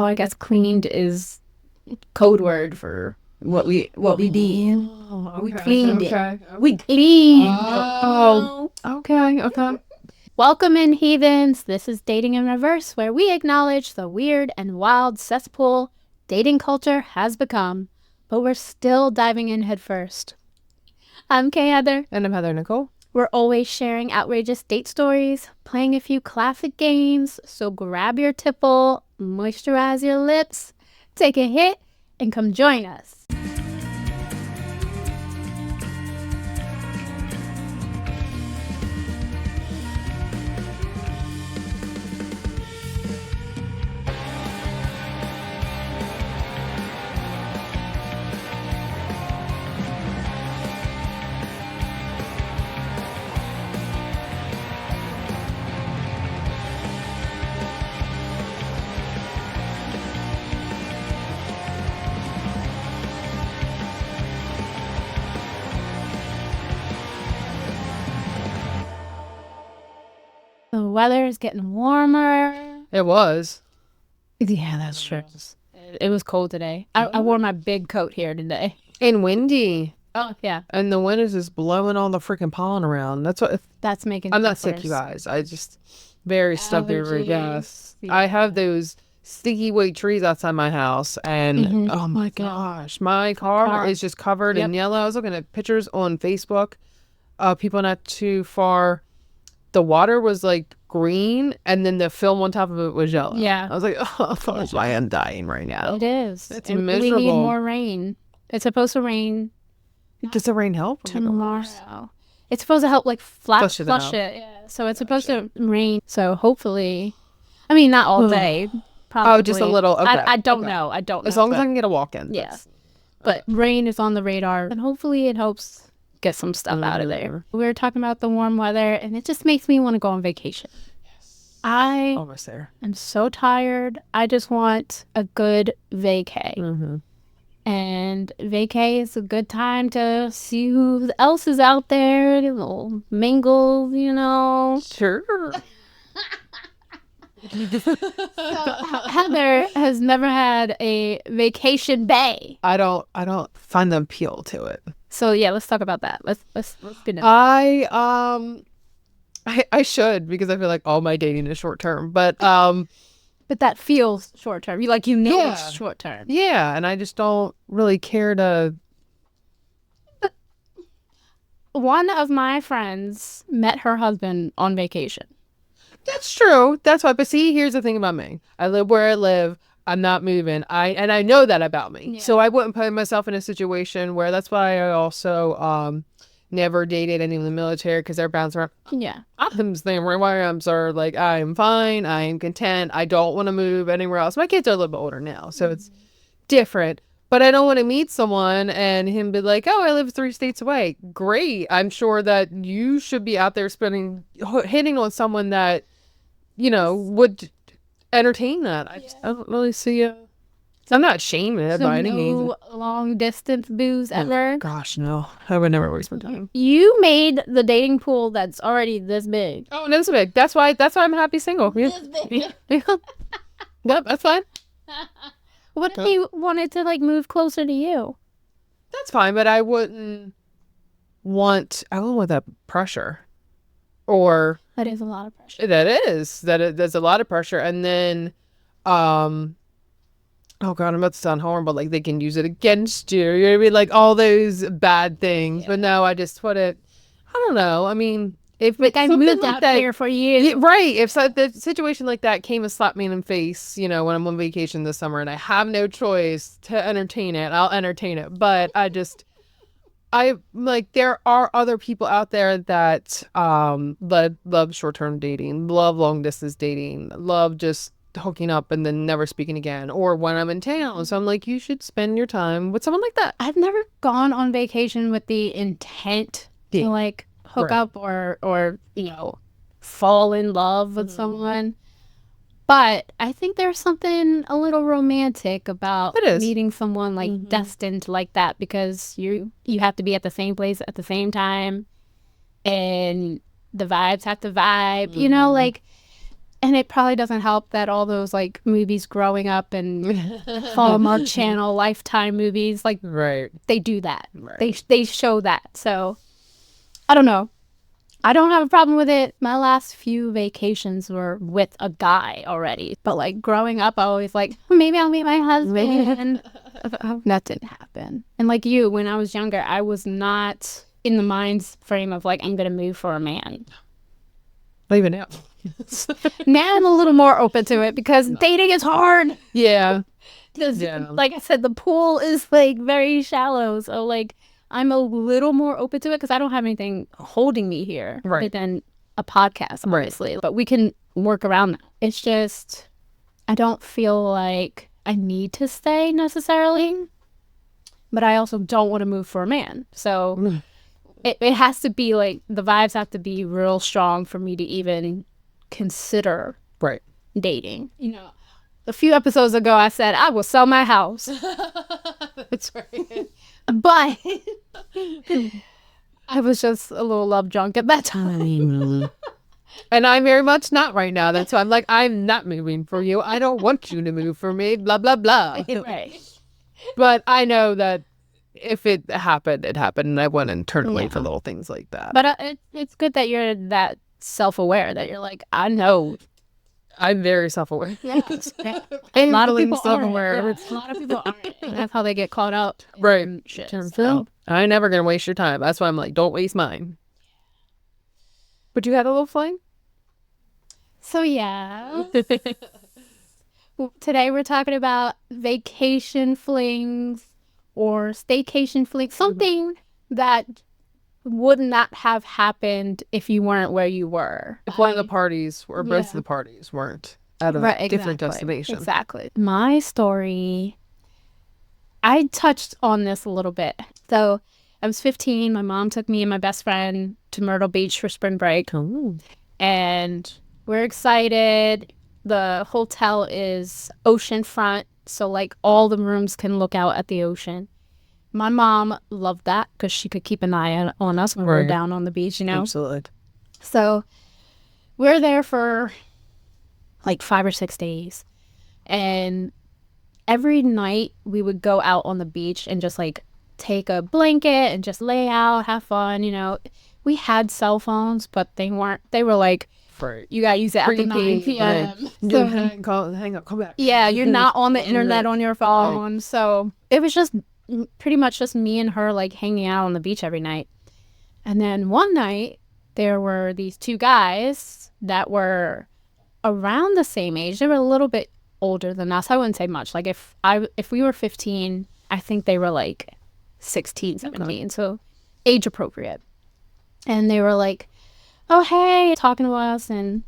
I guess cleaned is code word for what we did. Oh, We cleaned it. We cleaned. Oh, okay. Welcome in, heathens. This is Dating in Reverse, where we acknowledge the weird and wild cesspool dating culture has become, but we're still diving in headfirst. I'm Kay Heather. And I'm Heather Nicole. We're always sharing outrageous date stories, playing a few classic games, so grab your tipple, moisturize your lips, take a hit, and come join us. The weather is getting warmer. It was. Yeah, that's true. It was cold today. I wore my big coat here today. And windy. Oh, yeah. And the wind is just blowing all the freaking pollen around. That's what. That's making I'm not things sick, you worse. guys. I just very stuffy every gas. Yeah. I have those sticky white trees outside my house, and Mhm. oh my gosh, my car is just covered in yellow. I was looking at pictures on Facebook. People not too far. The water was like green, and then the film on top of it was yellow. Yeah. I was like, oh, that's why I'm dying right now. It is. It's And miserable. we need more rain. It's supposed to rain Does the rain help? tomorrow. It's supposed to help like flush Flush it out. it. Yeah. So it's supposed to rain. So hopefully, I mean, not all day. Probably. Oh, just a little. Okay. I don't Okay. know. I don't know. As long as but- I can get a walk in. Yeah. But rain is on the radar, and hopefully it helps get some stuff out of there. We were talking about the warm weather, and it just makes me want to go on vacation. I Almost there. am so tired. I just want a good vacay. Mm-hmm. And vacay is a good time to see who else is out there, a little mingle, you know. Sure. Heather has never had a vacation bay. I don't find the appeal to it. So yeah, let's talk about that. Let's get into it. I should, because I feel like all my dating is short term. But But that feels short term. You know Yeah. it's short term. yeah, and I just don't really care to. One of my friends met her husband on vacation. That's true. That's why. But see, here's the thing about me. I live where I live. I'm not moving. I know that about me. Yeah. So I wouldn't put myself in a situation where. That's why I also never dated anyone in the military, because they're bouncing around. Yeah. Optims thing where my arms are like, I'm fine, I am content, I don't want to move anywhere else. My kids are a little bit older now, so it's different. But I don't want to meet someone and him be like, oh, I live 3 states away. Great. I'm sure that you should be out there hitting on someone that, would entertain that. I don't really see I'm not ashamed of it by any means. No long distance booze ever. Gosh, no. I would never waste my time. You made the dating pool that's already this big. Oh, no, it's big. That's why I'm happy single. Yeah. Yep, that's fine. What if he wanted to move closer to you? That's fine, but I wouldn't want that pressure. Or That is a lot of pressure. there's a lot of pressure. And then oh God, I'm about to sound horrible, like they can use it against you. You know what I mean? Like all those bad things. Yeah. But no, I just put it, I don't know. I mean, if I moved out there for years. Yeah, right. If the situation like that came and slapped me in the face, when I'm on vacation this summer and I have no choice to entertain it, I'll entertain it. But there are other people out there that love short-term dating, love long distance dating, love just hooking up and then never speaking again, or when I'm in town. So I'm like, you should spend your time with someone like that. I've never gone on vacation with the intent to hook up or fall in love with someone. But I think there's something a little romantic about meeting someone destined like that, because you have to be at the same place at the same time, and the vibes have to vibe, And it probably doesn't help that all those like movies growing up and Hallmark Channel, Lifetime movies, like Right. they do that. Right. They show that. So I don't know. I don't have a problem with it. My last few vacations were with a guy already. But like growing up, I always like, maybe I'll meet my husband. That didn't happen. And like you, when I was younger, I was not in the mind frame of like, I'm going to move for a man. Not even now. Now I'm a little more open to it because dating is hard. Yeah. Yeah. Like I said, the pool is like very shallow. So like I'm a little more open to it because I don't have anything holding me here other than a podcast, obviously. But we can work around that. It's just, I don't feel like I need to stay necessarily, but I also don't want to move for a man. So it has to be like, the vibes have to be real strong for me to even consider dating. You know, a few episodes ago, I said I will sell my house. That's right. But I was just a little love drunk at that time. And I'm very much not right now. That's why I'm like, I'm not moving for you. I don't want you to move for me, blah, blah, blah. Right. But I know that if it happened, it happened. And I wouldn't turn away for little things like that. But it's good that you're that self-aware, that you're like, I know. I'm very self-aware. Yeah. A lot of people self-aware. A lot of people aren't. And that's how they get caught up. Right. Shit. So I ain't never going to waste your time. That's why I'm like, don't waste mine. But you had a little fling? So yeah. Today we're talking about vacation flings or staycation flings. Something that would not have happened if you weren't where you were. If one of the parties or both of the parties weren't at a different destination. Exactly. My story, I touched on this a little bit. So I was 15. My mom took me and my best friend to Myrtle Beach for spring break. Oh. And we're excited. The hotel is oceanfront. So like all the rooms can look out at the ocean. My mom loved that because she could keep an eye on us when we were down on the beach, you know? Absolutely. So we're there for like 5 or 6 days. And every night we would go out on the beach and just like take a blanket and just lay out, have fun, you know? We had cell phones, but they were like, you gotta use it after 9 p.m. So, hang up, come back. Yeah, you're not on the internet on your phone. So it was just pretty much just me and her like hanging out on the beach every night. And then one night there were these two guys that were around the same age. They were a little bit older than us. I wouldn't say much. Like if we were 15, I think they were like 16, 17. So age appropriate. And they were like, oh, hey, talking to us. And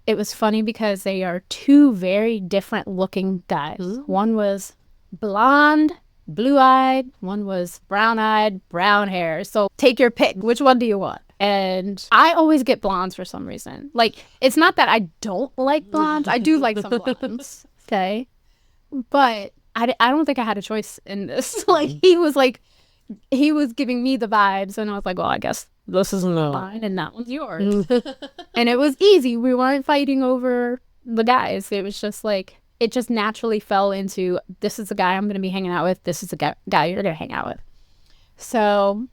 it was funny because they are two very different looking guys. One was blonde, blue-eyed. One was brown-eyed, brown hair. So take your pick. Which one do you want? And I always get blondes for some reason. Like, it's not that I don't like blondes. I do like some blondes. Okay. But I don't think I had a choice in this. Like, he was giving me the vibes. And I was like, well, I guess this is mine and that one's yours. And it was easy. We weren't fighting over the guys. It was just like, it just naturally fell into, this is the guy I'm going to be hanging out with. This is the guy you're going to hang out with. So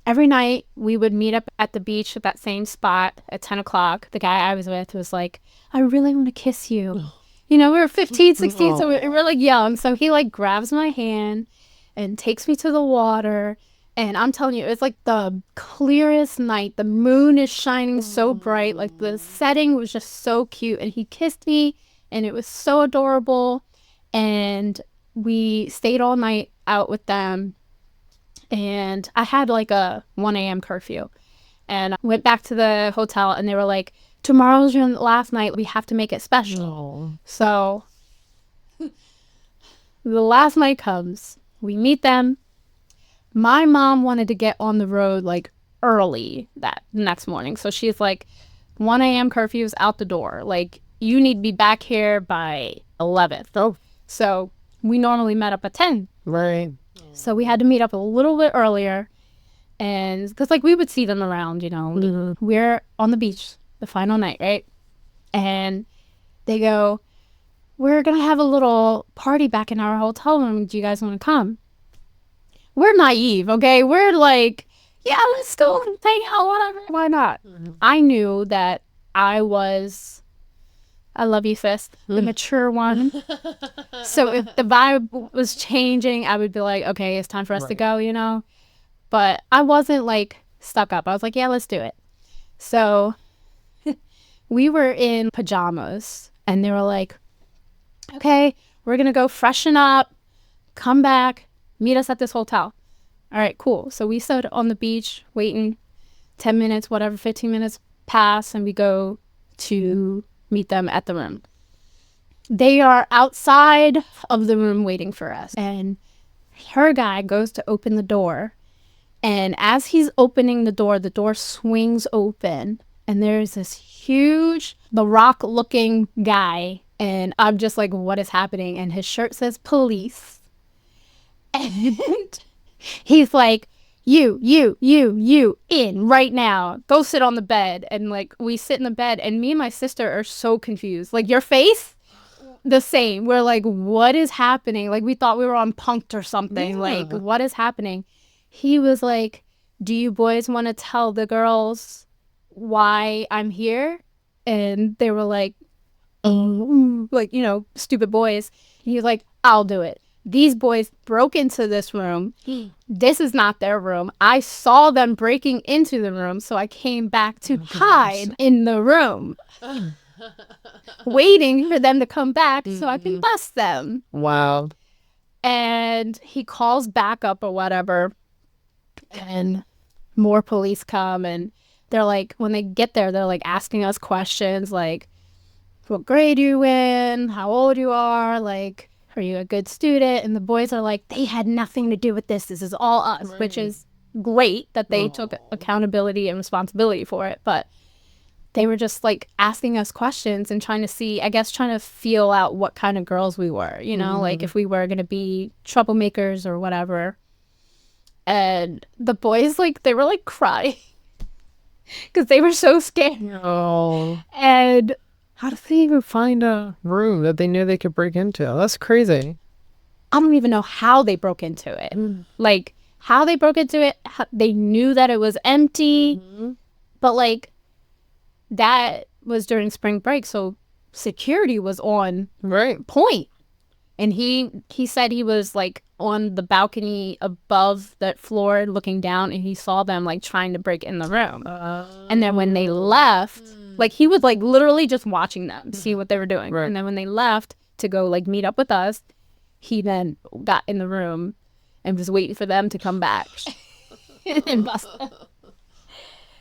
every night we would meet up at the beach at that same spot at 10 o'clock. The guy I was with was like, I really want to kiss you. You know, we were 15, 16, so we were like young. So he like grabs my hand and takes me to the water. And I'm telling you, it's like the clearest night. The moon is shining so bright. Like the setting was just so cute. And he kissed me. And it was so adorable. And we stayed all night out with them. And I had like a 1 a.m. curfew. And I went back to the hotel and they were like, tomorrow's your last night. We have to make it special. Oh. So the last night comes. We meet them. My mom wanted to get on the road like early that next morning. So she's like, 1 a.m. curfew is out the door. Like, you need to be back here by 11th. Oh. So we normally met up at 10. Right. So we had to meet up a little bit earlier. And because like we would see them around, you know. We're on the beach the final night, right? And they go, we're going to have a little party back in our hotel room. Do you guys want to come? We're naive, okay? We're like, yeah, let's go hang out, whatever. Why not? I knew that I love you, sis, the mature one. So if the vibe was changing, I would be like, okay, it's time for us to go, you know? But I wasn't like stuck up. I was like, yeah, let's do it. So we were in pajamas and they were like, okay, we're going to go freshen up, come back, meet us at this hotel. All right, cool. So we stood on the beach waiting 10 minutes, whatever, 15 minutes pass, and we go to meet them at the room. They are outside of the room waiting for us. And her guy goes to open the door. And as he's opening the door swings open. And there's this huge, The Rock-looking guy. And I'm just like, what is happening? And his shirt says police. And he's like, you, in right now. Go sit on the bed. And like, we sit in the bed. And me and my sister are so confused. Like, your face? The same. We're like, what is happening? Like, we thought we were on Punk'd or something. Yeah. Like, what is happening? He was like, do you boys want to tell the girls why I'm here? And they were like, like, you know, stupid boys. He was like, I'll do it. These boys broke into this room. This is not their room. I saw them breaking into the room, so I came back to hide in the room, waiting for them to come back so I can bust them. Wow. And he calls back up or whatever, and more police come, and they're like, when they get there, they're like asking us questions like, what grade you in, how old you are, like, are you a good student? And the boys are like, they had nothing to do with this. This is all us, right. Which is great that they took accountability and responsibility for it. But they were just like asking us questions and trying to feel out what kind of girls we were, you know, like if we were going to be troublemakers or whatever. And the boys, like, they were like crying because they were so scared. Oh. And how did they even find a room that they knew they could break into? That's crazy. I don't even know how they broke into it. Like, how they broke into it, they knew that it was empty. But, like, that was during spring break, so security was on point. And he said he was, like, on the balcony above that floor looking down, and he saw them, like, trying to break in the room. And then when they left... Like, he was, like, literally just watching them, see what they were doing. Right. And then when they left to go, like, meet up with us, he then got in the room and was waiting for them to come back and bust them.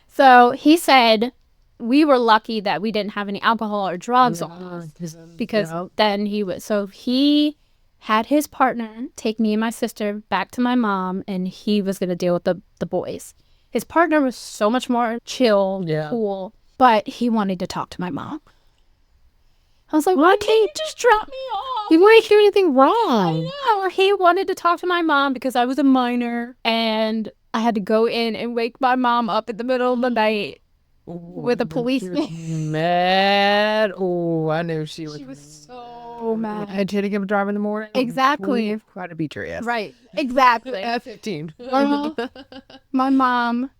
So he said we were lucky that we didn't have any alcohol or drugs on us because then he had his partner take me and my sister back to my mom, and he was going to deal with the boys. His partner was so much more chill, cool. But he wanted to talk to my mom. I was like, why can't you just drop me off? He wouldn't do anything wrong. I know. He wanted to talk to my mom because I was a minor. And I had to go in and wake my mom up in the middle of the night with a policeman. Mad. Oh, I knew she was. She was so mad. Had you to give a drive in the morning? Exactly. Quite a beat your ass. Right. Exactly. At 15. My mom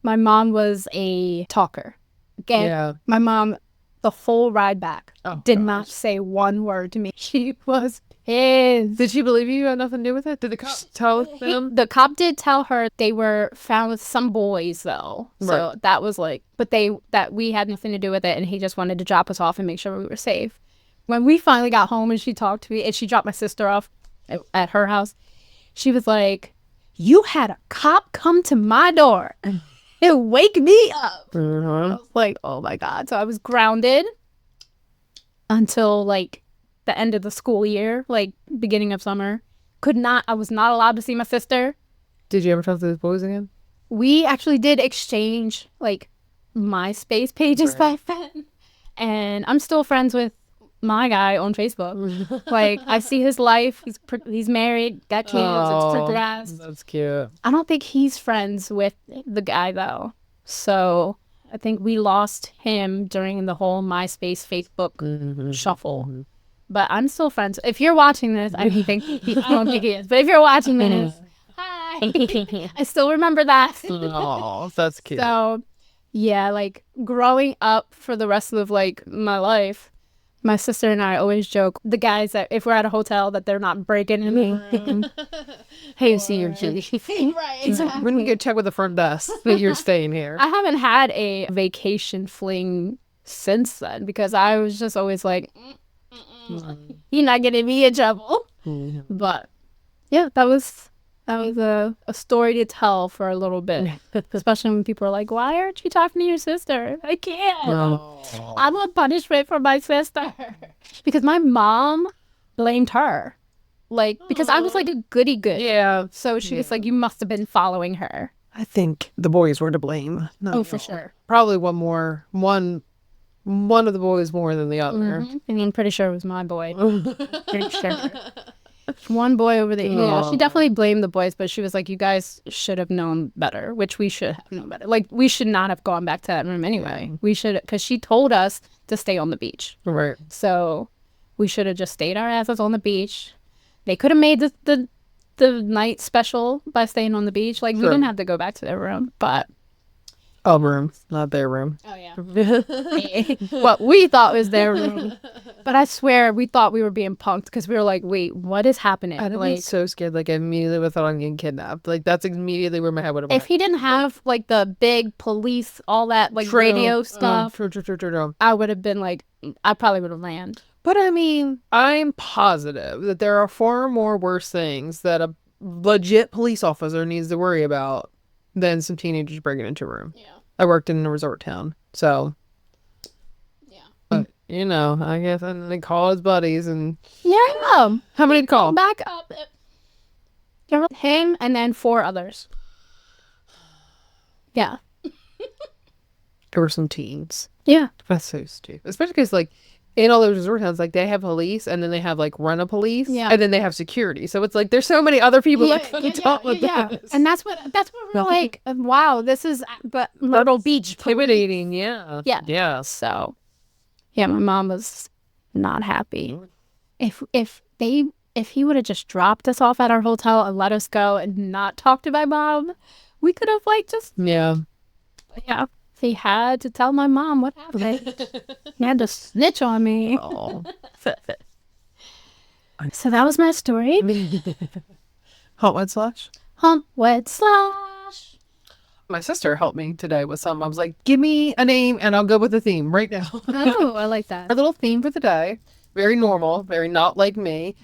was a talker. Okay. My mom, the whole ride back, did not say one word to me. She was pissed. Did she believe you had nothing to do with it? Did the cop tell them? The cop did tell her they were found with some boys, though. So that was like, but that we had nothing to do with it, and he just wanted to drop us off and make sure we were safe. When we finally got home and she talked to me, and she dropped my sister off at her house, she was like, you had a cop come to my door and wake me up. I was like, oh my God. So I was grounded until like the end of the school year, like beginning of summer. I was not allowed to see my sister. Did you ever talk to those boys again? We actually did exchange like MySpace pages back then. And I'm still friends with my guy on Facebook. Like, I see his life. He's married, got kids, it's progressed. That's cute. I don't think he's friends with the guy though. So I think we lost him during the whole MySpace, Facebook shuffle. But I'm still friends. If you're watching this, I don't think he is. But if you're watching this, hi. I still remember that. Oh, that's cute. So, yeah, like growing up for the rest of like my life, my sister and I always joke, the guys that if we're at a hotel that they're not breaking in. Hey, you see your Julie. Right, exactly. When we go check with the front desk that you're staying here. I haven't had a vacation fling since then because I was just always like, you're not getting me in trouble. But yeah, that was a story to tell for a little bit, especially when people are like, why aren't you talking to your sister? I can't. I'm on punishment for my sister. Because my mom blamed her. Like, because I was like a goody good. Yeah. So she was like, you must have been following her. I think the boys were to blame. For sure. Probably one of the boys more than the other. And I'm pretty sure it was my boy. Pretty sure. One boy over the yeah, she definitely blamed the boys, but she was like, you guys should have known better, which we should have known better. Like, we should not have gone back to that room anyway. We should, because she told us to stay on the beach. Right. So we should have just stayed our asses on the beach. They could have made the night special by staying on the beach. Like, we didn't have to go back to their room, but our room, not their room. Oh, yeah. What we thought was their room. But I swear, we thought we were being punked because we were like, wait, what is happening? I'd have been so scared. Like, I immediately thought I'm getting kidnapped. Like, that's immediately where my head would have went. If he didn't have, like, the big police, all that, like, radio stuff, I would have been like, I probably would have landed. But, I mean, I'm positive that there are far more worse things that a legit police officer needs to worry about than some teenagers breaking into a room. Yeah. I worked in a resort town, so. Yeah. But, you know, I guess and they call his buddies and. Yeah. How many did call? Back up. Him and then 4 others. Yeah. There were some teens. Yeah. That's so stupid. Especially because, like, in all those resort towns, like, they have police and then they have, like, rent-a-police. Yeah. And then they have security. So it's like, there's so many other people that could talk with this. And that's what we're like, wow, this is the Myrtle Beach. Intimidating, yeah. Yeah. Yeah. So, yeah, my mom was not happy. If he would have just dropped us off at our hotel and let us go and not talk to my mom, we could have, like, just. Yeah. Yeah. He had to tell my mom what happened. He had to snitch on me. Oh. So that was my story. Hot wet slash? Hump wet slash. My sister helped me today with some. I was like, give me a name and I'll go with the theme right now. Oh, I like that. Our little theme for the day. Very normal. Very not like me.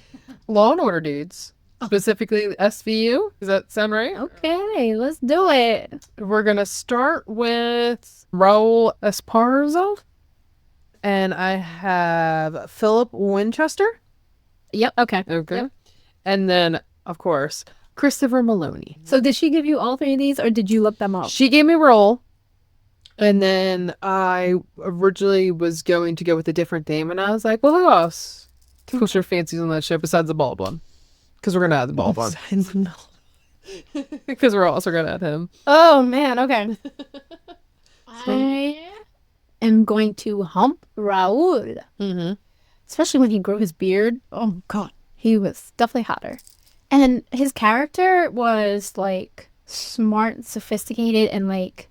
Law and Order dudes. Specifically SVU. Does that sound right? Okay, let's do it. We're going to start with Raul Esparza. And I have Philip Winchester. Yep, okay. Okay. Yep. And then, of course, Christopher Maloney. So did she give you all 3 of these or did you look them up? She gave me Raul. And then I originally was going to go with a different name. And I was like, well, who else puts your fancies on that show besides the bald one? Because we're going to add the bald one. Because we're also going to add him. Oh, man. Okay. I am going to hump Raul. Mm-hmm. Especially when he grew his beard. Oh, God. He was definitely hotter. And his character was, like, smart, sophisticated, and, like,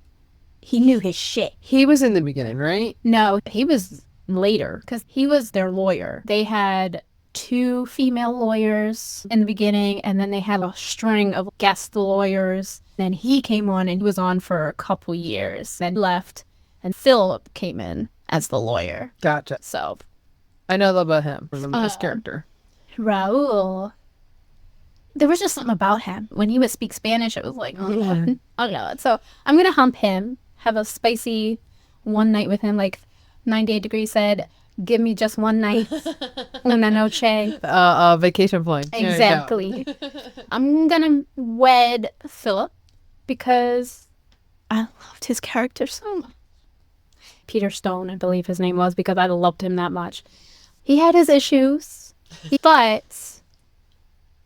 he knew his shit. He was in the beginning, right? No, he was later. Because he was their lawyer. They had 2 female lawyers in the beginning, and then they had a string of guest lawyers. Then he came on, and he was on for a couple years, then left, and Philip came in as the lawyer. Gotcha. So, I know a little about him, his character. Raul. There was just something about him. When he would speak Spanish, it was like, oh, I don't know. So, I'm going to hump him, have a spicy one night with him, like 98 Degrees said. Give me just one night. Una noche. Vacation Fling. Exactly. I'm going to wed Philip because I loved his character so much. Peter Stone, I believe his name was, because I loved him that much. He had his issues, but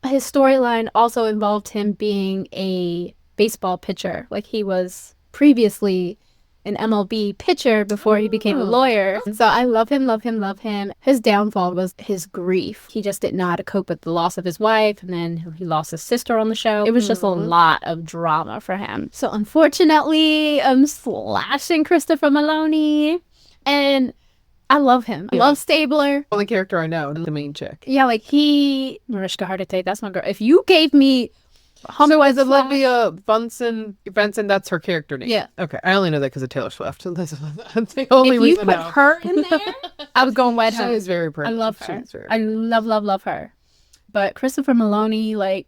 his storyline also involved him being a baseball pitcher. Like, he was previously an MLB pitcher before he became a lawyer. And so I love him, love him, love him. His downfall was his grief. He just didn't know how to cope with the loss of his wife, and then he lost his sister on the show. It was just a lot of drama for him. So unfortunately, I'm slashing Christopher Meloni, and I love him. I love Stabler. Only character I know, the main chick. Yeah, like Mariska Hargitay, that's my girl. If you gave me So is Olivia Benson, that's her character name? Yeah. Okay, I only know that because of Taylor Swift. That's the only if you reason put I know. her in there, I was going wed She her. is very pretty. I love She her. is very I love her. But Christopher Meloni, like,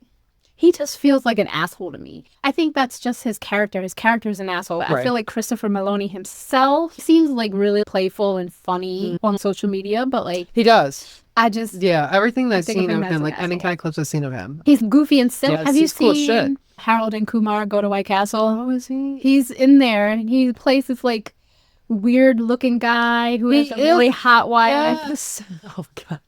he just feels like an asshole to me. I think that's just his character. His character is an asshole. I feel like Christopher Meloni himself seems like really playful and funny on social media, but like He does. I just Everything that I've think of seen him of as him, an like any asshole. kind of clips I've seen of him. he's goofy and silly. Yes, Have you he's cool as seen shit. Harold and Kumar Go to White Castle? Oh, is he? He's in there and he plays this like weird looking guy who has a really hot wife. Yes. Oh gosh.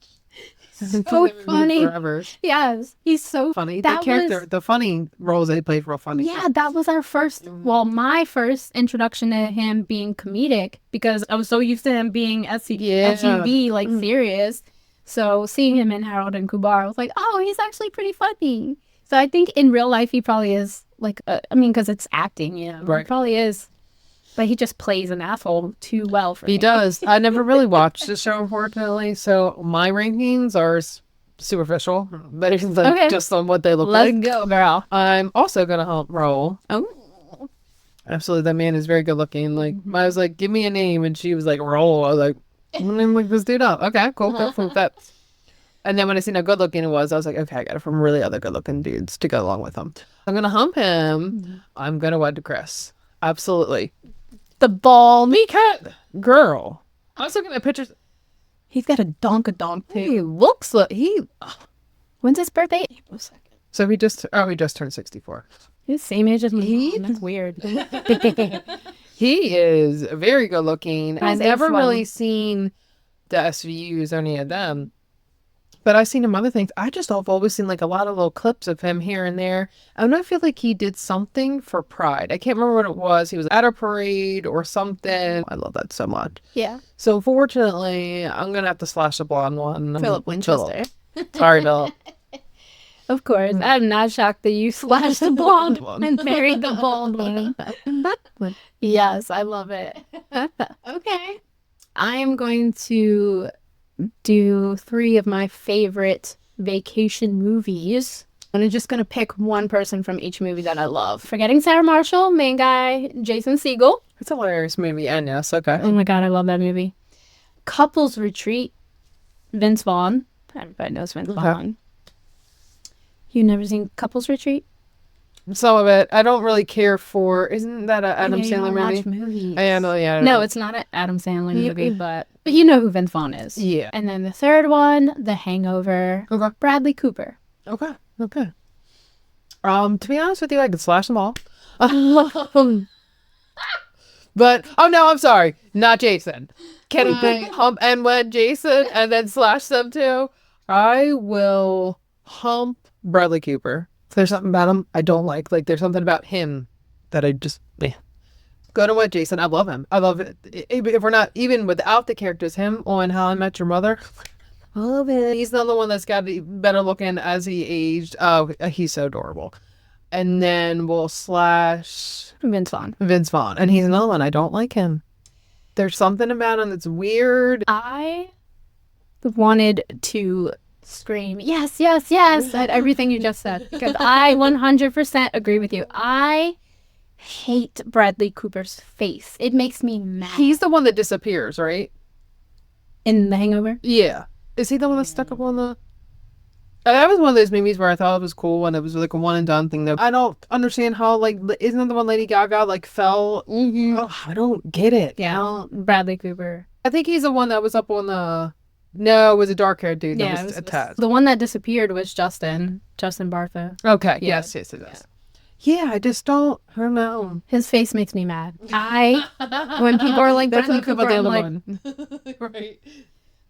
So funny. Forever. Yes, he's so Funny. That The character, was- the funny roles that he played were funny. Yeah, that was our first, my first introduction to him being comedic because I was so used to him being SUV, like serious. So seeing him in Harold and Kumar, I was like, oh, he's actually pretty funny. So I think in real life, he probably is like, because it's acting, you know, Right. He probably is. But he just plays an asshole too well for me. He does. I never really watched the show, unfortunately. So my rankings are superficial, better than just on what they look Let's like. go, girl. I'm also gonna help roll. Oh. Absolutely, that man is very good looking. Like I was like, give me a name, and she was like, roll. I was like, I'm gonna look this dude up. Okay, cool, cool that. And then when I seen how good looking it was, I was like, okay, I got it from really other good looking dudes to go along with him. I'm gonna hump him. I'm gonna wed to Chris. Absolutely. The ball. Me cat girl. I was looking at pictures. He's got a donk too. He looks like When's his birthday? April 2nd. So he just turned 64. He's the same age as me. That's weird. He is very good looking. I've He's never A1. really seen the SVUs or any of them, but I've seen him other things. I've always seen like a lot of little clips of him here and there. And I feel like he did something for Pride. I can't remember what it was. He was at a parade or something. I love that so much. Yeah. So fortunately, I'm gonna have to slash the blonde one. Philip Winchester. Sorry, Philip. Of course. I'm not shocked that you slashed the blonde one and married the bald one. Yes, I love it. Okay. I am going to do 3 of my favorite vacation movies. I'm just going to pick one person from each movie that I love. Forgetting Sarah Marshall, main guy, Jason Segel. It's a hilarious movie, and yes, okay. Oh my God, I love that movie. Couples Retreat, Vince Vaughn. Everybody knows Vince Vaughn. You never seen Couples Retreat? Some of it. I don't really care for. Isn't that an Adam Sandler movie? Movies. I know, yeah. I don't No, know. it's not an Adam Sandler movie, but you know who Vince Vaughn is. Yeah. And then the third one, The Hangover. Okay. Bradley Cooper. Okay. To be honest with you, I could slash them all. But oh no, I'm sorry, not Jason. Can I hump and wed Jason and then slash them too? I will hump Bradley Cooper. There's something about him I don't like. Like there's something about him that I just go to wed Jason. I love him. I love it. If we're not even without the characters, him on How I Met Your Mother. I love it. He's the other one that's got better looking as he aged. Oh, he's so adorable. And then we'll slash Vince Vaughn. Vince Vaughn. And he's another one. I don't like him. There's something about him that's weird. I wanted to scream, yes, yes, yes, at everything you just said. Because I 100% agree with you. I hate Bradley Cooper's face. It makes me mad. He's the one that disappears, right? In The Hangover? Yeah. Is he the one that stuck up on the... That was one of those movies where I thought it was cool when it was like a one and done thing. Though I don't understand how, like, isn't that the one Lady Gaga like fell? Mm-hmm. Oh, I don't get it. Yeah, Bradley Cooper. I think he's the one that was up on the... No, it was a dark haired dude that was attached. The one that disappeared was Justin Bartha. Okay. Yeah. Yes, it does. Yeah, I don't know. His face makes me mad. When people are like, That's Bradley not about Cooper, the I'm other like, one. Right.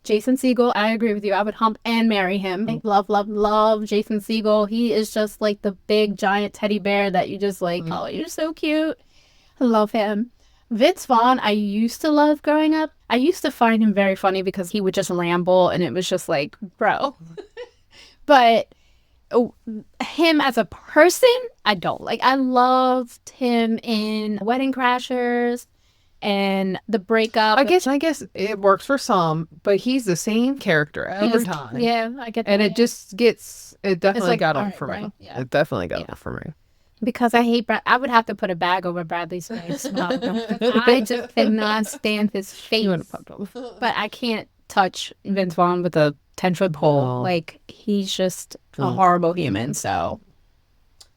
Jason Segel, I agree with you. I would hump and marry him. I love Jason Segel. He is just like the big giant teddy bear that you just like, oh, you're so cute. I love him. Vince Vaughn, I used to love growing up. I used to find him very funny because he would just ramble and it was just like, bro. But him as a person, I don't like. I loved him in Wedding Crashers and The Breakup. I guess it works for some, but he's the same character every time. Yeah, I get that. And it definitely like, got all off right, for me. bro. Yeah. It definitely got off for me. Because I hate I would have to put a bag over Bradley's face. I just cannot stand his face. But I can't touch Vince Vaughn with a 10-foot pole. No. Like, he's just a horrible human. So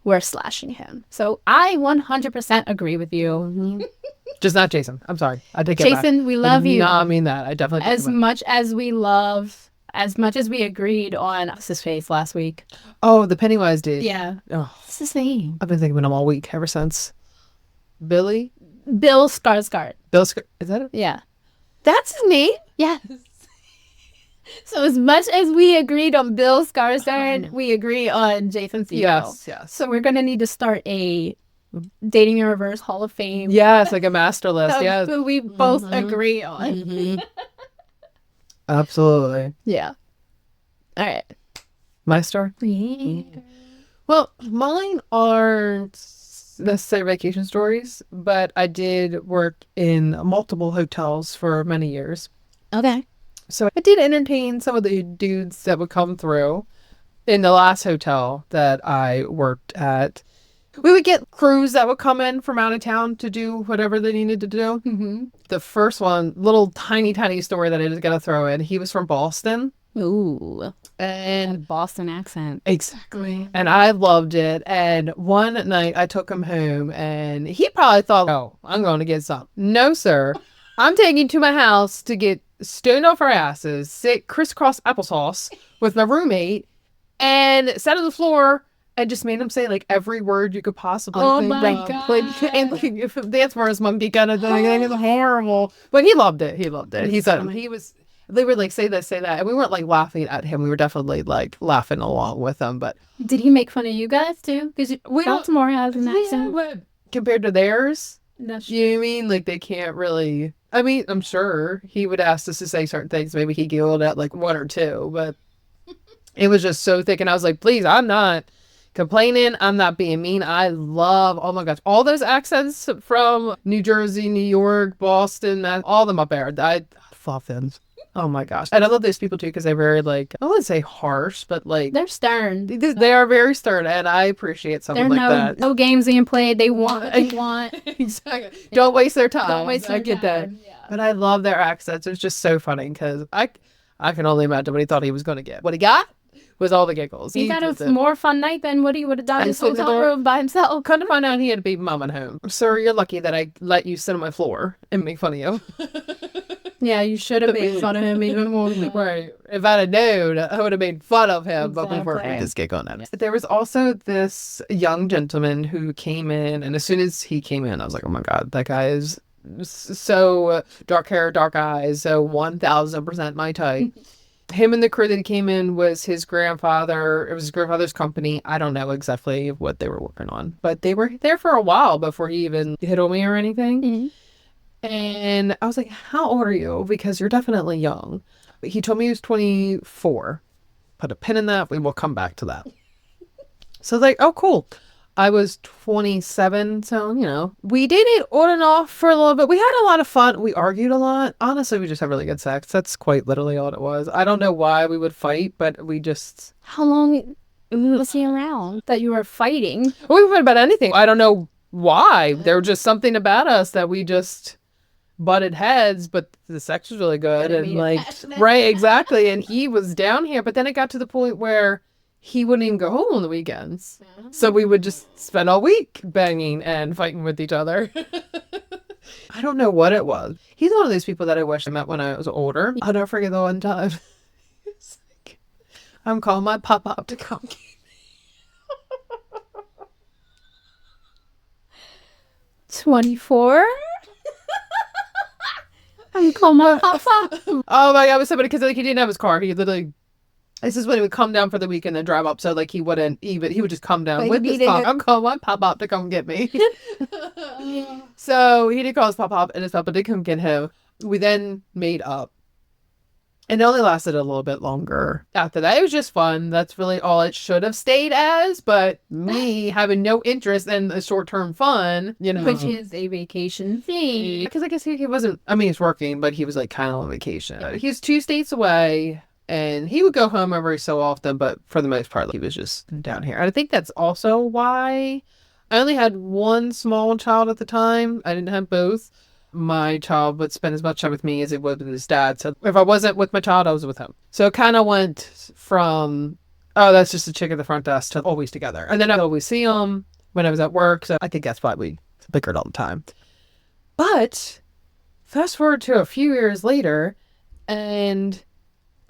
we're slashing him. So I 100% agree with you. Just not Jason. I'm sorry. I take it back. Jason, we love you. No, I mean that. I definitely As much as we agreed on what's his face last week. Oh, the Pennywise dude. Yeah. Oh, What's his name? I've been thinking of him all week ever since. Bill Skarsgård. Is that it? Yeah. That's his name? Yeah. So as much as we agreed on Bill Skarsgård, we agree on Jason Segel. Yes. So we're gonna need to start a Dating in Reverse Hall of Fame. Yes, like a master list. of Yeah. who we both agree on. Absolutely. Yeah. All right. My story? Well, mine aren't necessarily vacation stories, but I did work in multiple hotels for many years. Okay. So I did entertain some of the dudes that would come through. In the last hotel that I worked at, we would get crews that would come in from out of town to do whatever they needed to do. Mm-hmm. The first one, little tiny story that I just got to throw in. He was from Boston. Ooh. And Boston accent. exactly. And I loved it. And one night I took him home and he probably thought, oh, I'm going to get some. No, sir. I'm taking you to my house to get stoned off our asses, sit crisscross applesauce with my roommate, and sat on the floor and just made him say like every word you could possibly think my of. God. And like if dance for his monkey kind of thing. It was horrible. But he loved it. He loved it. He said they were like, say this, say that. And we weren't like laughing at him. We were definitely like laughing along with him. But Did he make fun of you guys too? Because Baltimore has an accent. but compared to theirs, That's you know what I mean? Like they can't really. I mean, I'm sure he would ask us to say certain things. Maybe he giggled at like one or two, but it was just so thick. And I was like, please, I'm not complaining. I'm not being mean. I love, oh my gosh, all those accents from New Jersey, New York, Boston, all of them up there. I love them. Oh my gosh. And I love those people too because they're very like, I wouldn't say harsh, but like, they're stern. they are very stern. And I appreciate something There like that. no games being played. They want what they want. Exactly. Don't waste their time. Don't waste their I get that. time. Yeah. But I love their accents. It's just so funny because I can only imagine what he thought he was going to get. What he got was all the giggles. He got a more fun night than what he would have done in his hotel room by himself. Come to find out he had a baby mom at home. Sir, you're lucky that I let you sit on my floor and make fun of you. Yeah, you should have made fun of him even more. Right. If I'd have known, I would have made fun of him, but we weren't. Exactly. We just giggle on it. There was also this young gentleman who came in, and as soon as he came in, I was like, oh my God, that guy is so dark hair, dark eyes, so 1000% my type. Him and the crew that he came in was his grandfather. It was his grandfather's company. I don't know exactly what they were working on, but they were there for a while before he even hit on me or anything. Mm-hmm. And I was like, how old are you? Because you're definitely young. But he told me he was 24. Put a pin in that. We will come back to that. So I was like, oh, cool. I was 27. So, you know, we did it on and off for a little bit. We had a lot of fun. We argued a lot. Honestly, we just had really good sex. That's quite literally all it was. I don't know why we would fight, but we just... How long was he around that you were fighting? We would fight about anything. I don't know why. There was just something about us that we just... butted heads, but the sex was really good and like right, exactly. And he was down here, but then it got to the point where he wouldn't even go home on the weekends. So we would just spend all week banging and fighting with each other. I don't know what it was. He's one of those people that I wish I met when I was older. I'll never forget the one time. It's like, I'm calling my pop-up to come get me. 24? I'm calling my papa. Oh my God, it was somebody because like he didn't have his car. He literally This is when he would come down for the weekend and drive up. So like he would just come down But with he his needed pop. I'll call my pop-up to come get me. So he did call his pop-up and his papa did come get him. We then made up. And it only lasted a little bit longer after that. It was just fun. That's really all it should have stayed as. But me having no interest in the short-term fun, you know. Which is a vacation thing. Because I guess he wasn't, I mean, he's working, but he was like kind of on vacation. He's 2 states away. And he would go home every so often, but for the most part, he was just down here. And I think that's also why I only had one small child at the time. I didn't have both. My child would spend as much time with me as it would with his dad. So if I wasn't with my child, I was with him. So it kind of went from, oh, that's just a chick at the front desk to always together. And then I'd always see him when I was at work. So I think that's why we bickered all the time. But fast forward to a few years later, and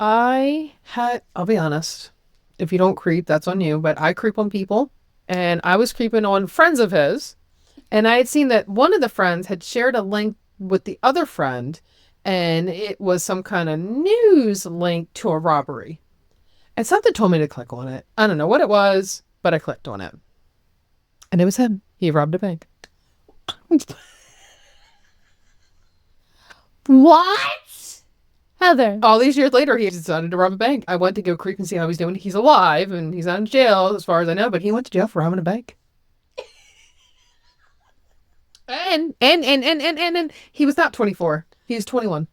I'll be honest, if you don't creep, that's on you, but I creep on people, and I was creeping on friends of his, and I had seen that one of the friends had shared a link with the other friend, and it was some kind of news link to a robbery. And something told me to click on it. I don't know what it was, but I clicked on it. And it was him. He robbed a bank. What? Heather. All these years later, he decided to rob a bank. I went to go creep and see how he's doing. He's alive and he's not in jail, as far as I know, but he went to jail for robbing a bank. And he was not 24. He was 21.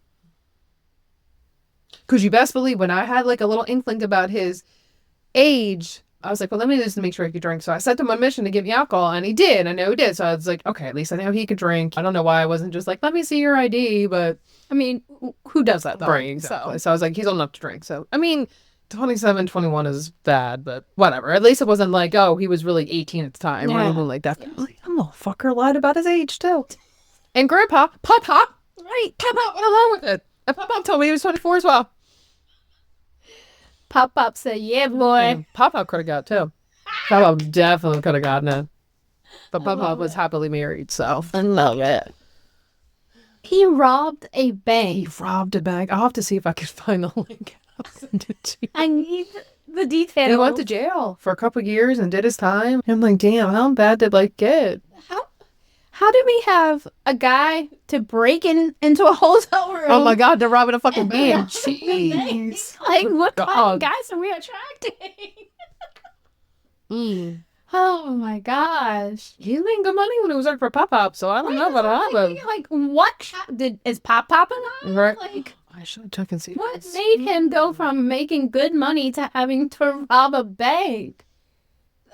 Because you best believe when I had like a little inkling about his age, I was like, well, let me just make sure he could drink. So I sent him a mission to give me alcohol, and he did. I know he did. So I was like, okay, at least I know he could drink. I don't know why I wasn't just like, let me see your ID, but I mean, who does that though? right, exactly. So I was like, he's old enough to drink. So, I mean, 27, 21 is bad, but whatever. At least it wasn't like, oh, he was really 18 at the time or anything like that. Like, I'm little fucker lied about his age too. And Grandpa, Pop, right, Pop went along with it. And Pop told me he was 24 as well. Pop said, yeah, boy. And Pop could have got too. Pop definitely could have gotten it. But Pop was happily married, so. I love it. He robbed a bank. He robbed a bank. I'll have to see if I can find the link. I'll send it to you. I need the details. He went to jail for a couple of years and did his time. I'm like, damn, how bad did like get? How did we have a guy to break into a hotel room? Oh my God, they're robbing a fucking bank. Jeez. Like, what kind of guys are we attracting? Oh my gosh. He made good money when he was working for Pop, so I don't know about that. Like, what is Pop alive? Right. Like, I should check and see. What made him go from making good money to having to rob a bank?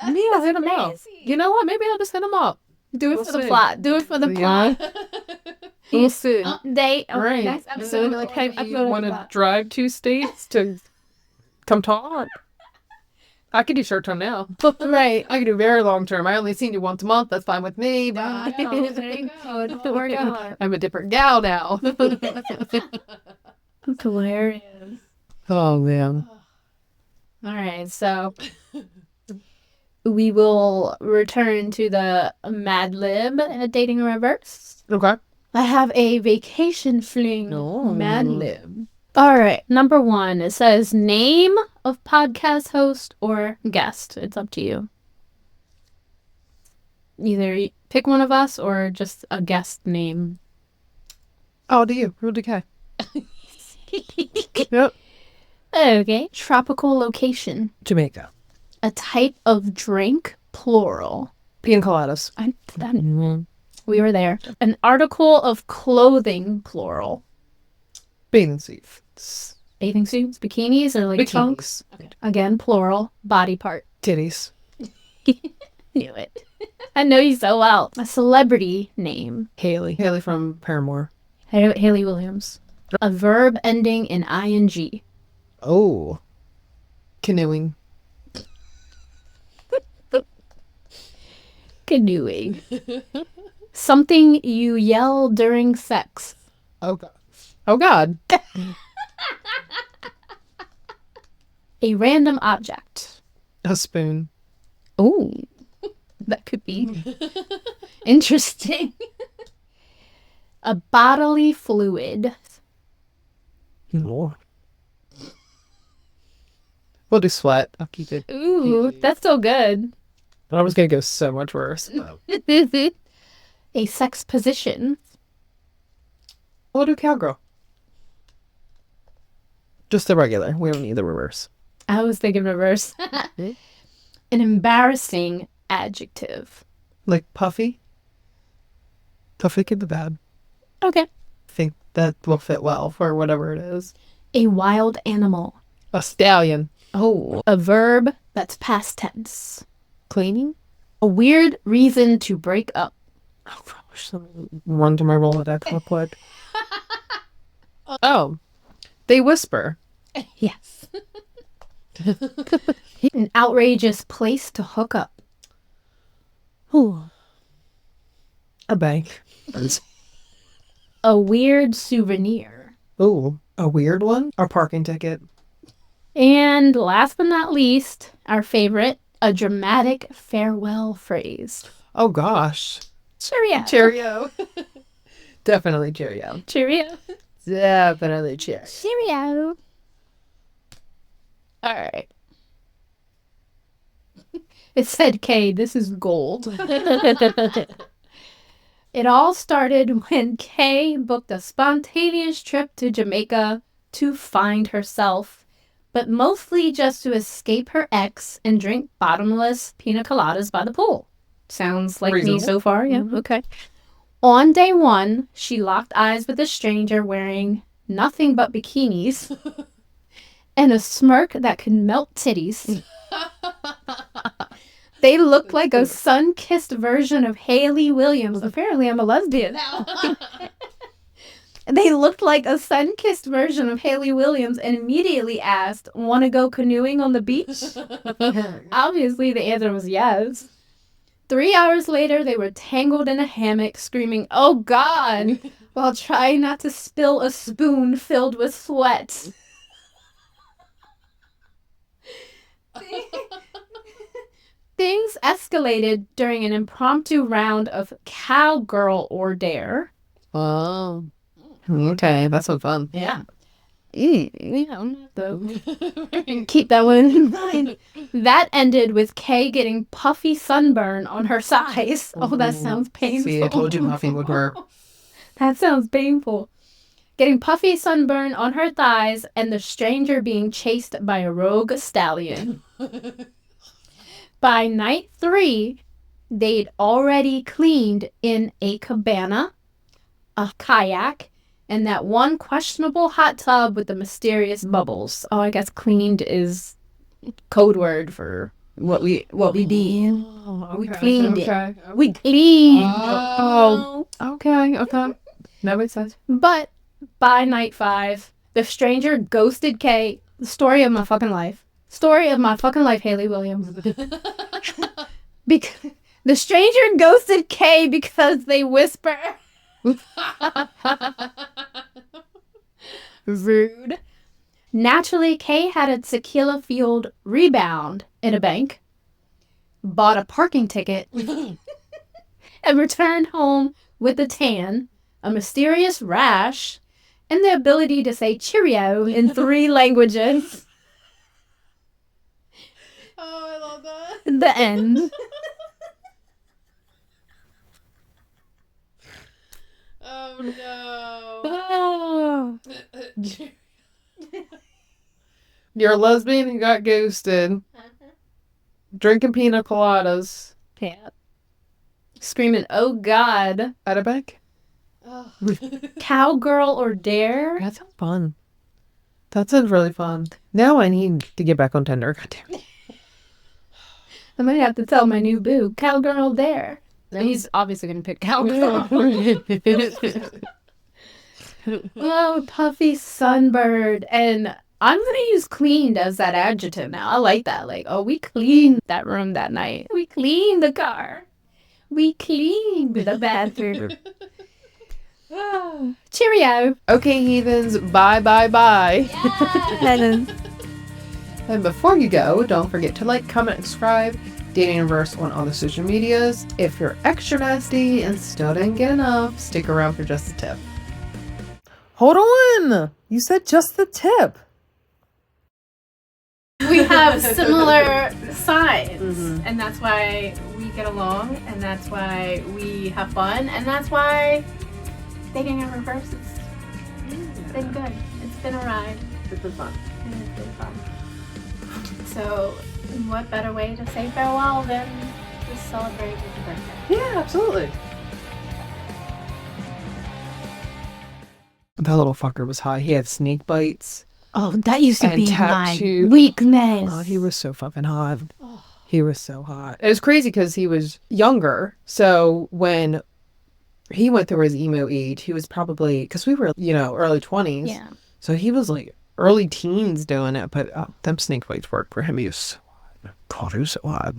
Maybe I'll hit him up. You know what? Maybe I'll just hit him up. Do it for the plot. Do it for the plot. We'll see. Update. Right. Next episode. Like, hey, you want to drive 2 states to come talk? I could do short term now. Right. I could do very long term. I only seen you once a month. That's fine with me. There you go. Don't worry about it. I'm a different gal now. That's hilarious. Oh, man. All right. So we will return to the Mad Lib dating in reverse. Okay. I have a vacation fling Oh. Mad Lib. All right. Number 1, it says name of podcast host or guest. It's up to you. Either pick one of us or just a guest name. Oh, do you? Real decay. Yep. Okay. Tropical location. Jamaica. A type of drink, plural. Pina coladas. We were there. An article of clothing, plural. Bathing suits. Bathing suits, bikinis, or like trunks. Okay. Again, plural. Body part. Titties. Knew it. I know you so well. A celebrity name. Haley. Haley from Paramore. Haley Williams. A verb ending in ing. Oh. Canoeing. Canoeing. Something you yell during sex. Oh, God. Oh, God. A random object. A spoon. Oh, that could be interesting. A bodily fluid. Lord. We'll do sweat. I'll keep it. Ooh, that's so good. I was gonna go so much worse. A sex position. We'll do cowgirl. Just the regular. We don't need the reverse. I was thinking reverse. An embarrassing adjective. Like puffy. Puffy could be bad. Okay. I think that will fit well for whatever it is. A wild animal. A stallion. Oh, a verb that's past tense. Cleaning. A weird reason to break up. Oh, gosh. Run to my Rolodex real quick. Oh. They whisper. Yes. An outrageous place to hook up. Ooh. A bank. A weird souvenir. Ooh. A weird one? A parking ticket. And last but not least, our favorite, a dramatic farewell phrase. Oh gosh. Cheerio. Cheerio. Definitely Cheerio. Cheerio. Definitely Cheerio. Cheerio. All right. It said, Kay, this is gold. It all started when Kay booked a spontaneous trip to Jamaica to find herself, but mostly just to escape her ex and drink bottomless pina coladas by the pool. Sounds like Reasonable. me so far, yeah, Mhm. okay. On day one, she locked eyes with a stranger wearing nothing but bikinis and a smirk that could melt titties. They looked like a sun-kissed version of Hayley Williams. Apparently, I'm a lesbian now. They looked like a sun-kissed version of Hayley Williams and immediately asked, "Want to go canoeing on the beach?" Obviously, the answer was yes. 3 hours later, they were tangled in a hammock, screaming, "Oh, God!" while trying not to spill a spoon filled with sweat. Things escalated during an impromptu round of cowgirl or dare. Oh. Okay, that's so fun. Yeah. Yeah, keep that one in mind. That ended with Kay getting puffy sunburn on her thighs. Oh, that sounds painful. See, I told you puffy would work. That sounds painful. Getting puffy sunburn on her thighs and the stranger being chased by a rogue stallion. By night 3, they'd already cleaned in a cabana, a kayak, and that one questionable hot tub with the mysterious bubbles. Oh, I guess cleaned is code word for what we did. Oh, We cleaned it. okay. We cleaned. Oh, okay. That makes sense. But by night 5, the stranger ghosted Kay. The story of my fucking life. Story of my fucking life, Hayley Williams. Because the stranger ghosted Kay because they whisper. Rude. Naturally, Kay had a tequila-fueled rebound in a bank, bought a parking ticket, and returned home with a tan, a mysterious rash, and the ability to say Cheerio in 3 languages. Oh, I love that. The end. Oh, no. Oh. You're a lesbian who got ghosted. Drinking pina coladas. Yeah. Screaming, "Oh, God." At a bank? Cowgirl or dare? That sounds fun. That sounds really fun. Now I need to get back on Tinder. God damn it. I might have to tell my new boo, cowgirl dare. And he's obviously going to pick cowgirl. Oh, puffy sunbird. And I'm going to use cleaned as that adjective now. I like that. Like, oh, we cleaned that room that night. We cleaned the car. We cleaned the bathroom. Oh, cheerio. Okay, heathens. Bye, bye, bye. Yes. And before you go, don't forget to like, comment, and subscribe. Dating Universe on all the social medias. If you're extra nasty and still didn't get enough, stick around for just the tip. Hold on! You said just the tip. we have similar sides, and that's why we get along, and that's why we have fun, and that's why dating in reverse it's been good. It's been a ride. It's been fun. And it's been fun. So, what better way to say farewell than to celebrate with your birthday? Yeah, absolutely. That little fucker was hot. He had snake bites. Oh, that used to And be tattoo. my weakness. Oh, he was so fucking hot. He was so hot. It was crazy because he was younger. So when he went through his emo age, he was probably, because we were, early 20s. Yeah. So he was like early teens doing it. But them snake bites worked for him. He was so hot. God, he was so hot.